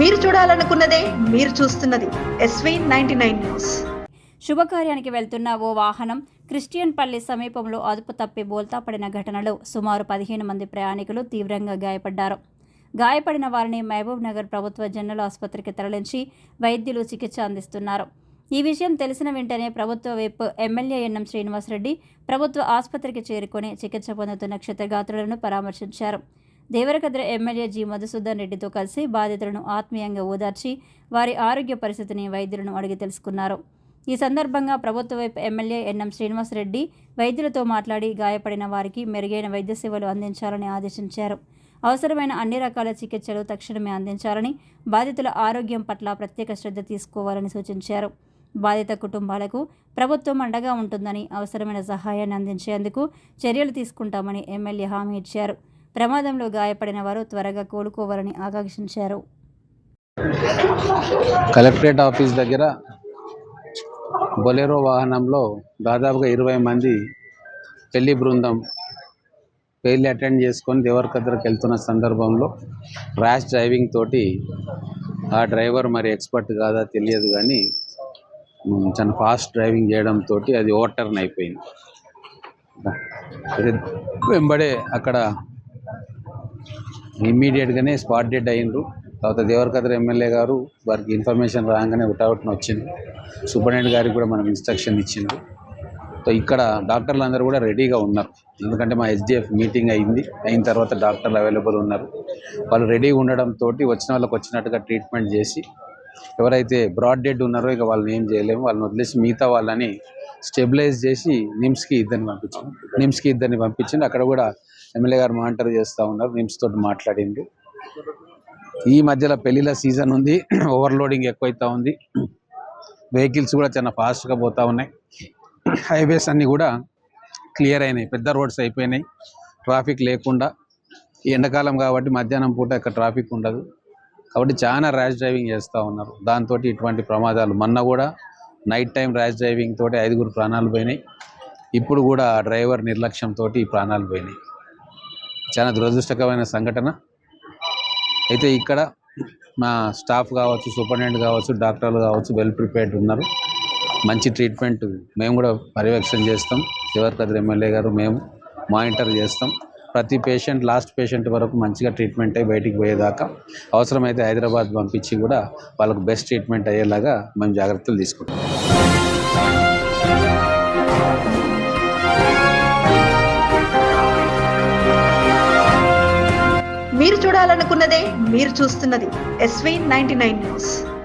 మీరు చూడాలనుకున్నదే మీరు చూస్తున్నది SV99 న్యూస్. శుభకార్యానికి వెళ్తున్న ఓ వాహనం క్రిస్టియన్ పల్లి సమీపంలో అదుపు తప్పి బోల్తా పడిన ఘటనలో సుమారు 15 మంది ప్రయాణికులు తీవ్రంగా గాయపడ్డారు. గాయపడిన వారిని మహబూబ్ నగర్ ప్రభుత్వ జనరల్ ఆసుపత్రికి తరలించి వైద్యులు చికిత్స అందిస్తున్నారు. ఈ విషయం తెలిసిన వెంటనే ప్రభుత్వ వైపు ఎమ్మెల్యే ఎన్ఎం శ్రీనివాసరెడ్డి ప్రభుత్వ ఆసుపత్రికి చేరుకొని చికిత్స పొందుతున్న క్షతగాత్రులను పరామర్శించారు. దేవరకద్ర ఎమ్మెల్యే జి మధుసూదన్ రెడ్డితో కలిసి బాధితులను ఆత్మీయంగా ఓదార్చి వారి ఆరోగ్య పరిస్థితిని వైద్యులను అడిగి తెలుసుకున్నారు. ఈ సందర్భంగా ప్రభుత్వ వైపు ఎమ్మెల్యే ఎన్ఎం శ్రీనివాసరెడ్డి వైద్యులతో మాట్లాడి గాయపడిన వారికి మెరుగైన వైద్య సేవలు అందించాలని ఆదేశించారు. అవసరమైన అన్ని రకాల చికిత్సలు తక్షణమే అందించాలని, బాధితుల ఆరోగ్యం పట్ల ప్రత్యేక శ్రద్ధ తీసుకోవాలని సూచించారు. బాధిత కుటుంబాలకు ప్రభుత్వం అండగా ఉంటుందని, అవసరమైన సహాయాన్ని అందించేందుకు చర్యలు తీసుకుంటామని ఎమ్మెల్యే హామీ ఇచ్చారు. ప్రమాదంలో గాయపడిన వారు త్వరగా కోలుకోవాలని ఆకాంక్షించారు. కలెక్టరేట్ ఆఫీస్ దగ్గర బొలెరో వాహనంలో దాదాపుగా 20 మంది పెళ్లి బృందం పెళ్లి అటెండ్ చేసుకొని దేవరకద్రకు వెళ్తున్న సందర్భంలో ర్యాష్ డ్రైవింగ్ తోటి ఆ డ్రైవర్ మరి ఎక్స్పర్ట్ కాదా తెలియదు కానీ చాలా ఫాస్ట్ డ్రైవింగ్ చేయడంతో అది ఓవర్ టర్న్ అయిపోయింది. వెంబడే అక్కడ ఇమ్మీడియట్గానే స్పాట్ డెడ్ అయ్యిండ్రు. తర్వాత దేవరకద్ర ఎమ్మెల్యే గారు వారికి ఇన్ఫర్మేషన్ రాగానే అవుట్ను వచ్చింది. సూపరింటెండెంట్ గారికి కూడా మనం ఇన్స్ట్రక్షన్ ఇచ్చింది. సో ఇక్కడ డాక్టర్లు అందరూ కూడా రెడీగా ఉన్నారు. ఎందుకంటే మా SDF మీటింగ్ అయిన తర్వాత డాక్టర్లు అవైలబుల్ ఉన్నారు. వాళ్ళు రెడీగా ఉండడంతో వచ్చిన వాళ్ళకి వచ్చినట్టుగా ట్రీట్మెంట్ చేసి, ఎవరైతే బ్రాడ్ డెడ్ ఉన్నారో ఇక వాళ్ళని ఏం చేయలేము, వాళ్ళని వదిలేసి మిగతా వాళ్ళని స్టెబిలైజ్ చేసి నిమ్స్కి ఇద్దరిని పంపించింది. అక్కడ కూడా ఎమ్మెల్యే గారు మానిటర్ చేస్తూ ఉన్నారు. నిమ్స్ తోటి మాట్లాడింది. ఈ మధ్యలో పెళ్లిళ్ళ సీజన్ ఉంది, ఓవర్లోడింగ్ ఎక్కువైతా ఉంది, వెహికల్స్ కూడా చాలా ఫాస్ట్గా పోతూ ఉన్నాయి. హైవేస్ అన్నీ కూడా క్లియర్ అయినాయి, పెద్ద రోడ్స్ అయిపోయినాయి, ట్రాఫిక్ లేకుండా. ఎండాకాలం కాబట్టి మధ్యాహ్నం పూట ఇక్కడ ట్రాఫిక్ ఉండదు కాబట్టి చాలా ర్యాష్ డ్రైవింగ్ చేస్తూ ఉన్నారు. దాంతో ఇటువంటి ప్రమాదాలు మొన్న కూడా నైట్ టైం ర్యాష్ డ్రైవింగ్ తోటి 5 ప్రాణాలు పోయినాయి. ఇప్పుడు కూడా డ్రైవర్ నిర్లక్ష్యంతో ప్రాణాలు పోయినాయి. చాలా దురదృష్టకరమైన సంఘటన. అయితే ఇక్కడ మా స్టాఫ్ కావచ్చు, సూపరింటెండెంట్ కావచ్చు, డాక్టర్లు కావచ్చు వెల్ ప్రిపేర్డ్ ఉన్నారు. మంచి ట్రీట్మెంట్ మేము కూడా పర్యవేక్షణ చేస్తాం. దేవరకద్ర ఎమ్మెల్యే గారు మేము మానిటర్ చేస్తాం. ప్రతి పేషెంట్ లాస్ట్ పేషెంట్ వరకు మంచిగా ట్రీట్మెంట్ అయ్యి బయటికి పోయేదాకా అవసరమైతే హైదరాబాద్ పంపించి కూడా వాళ్ళకు బెస్ట్ ట్రీట్మెంట్ అయ్యేలాగా మేము జాగ్రత్తలు తీసుకుంటాం. మీరు చూడాలనుకున్నదే మీరు చూస్తున్నది SV99 న్యూస్.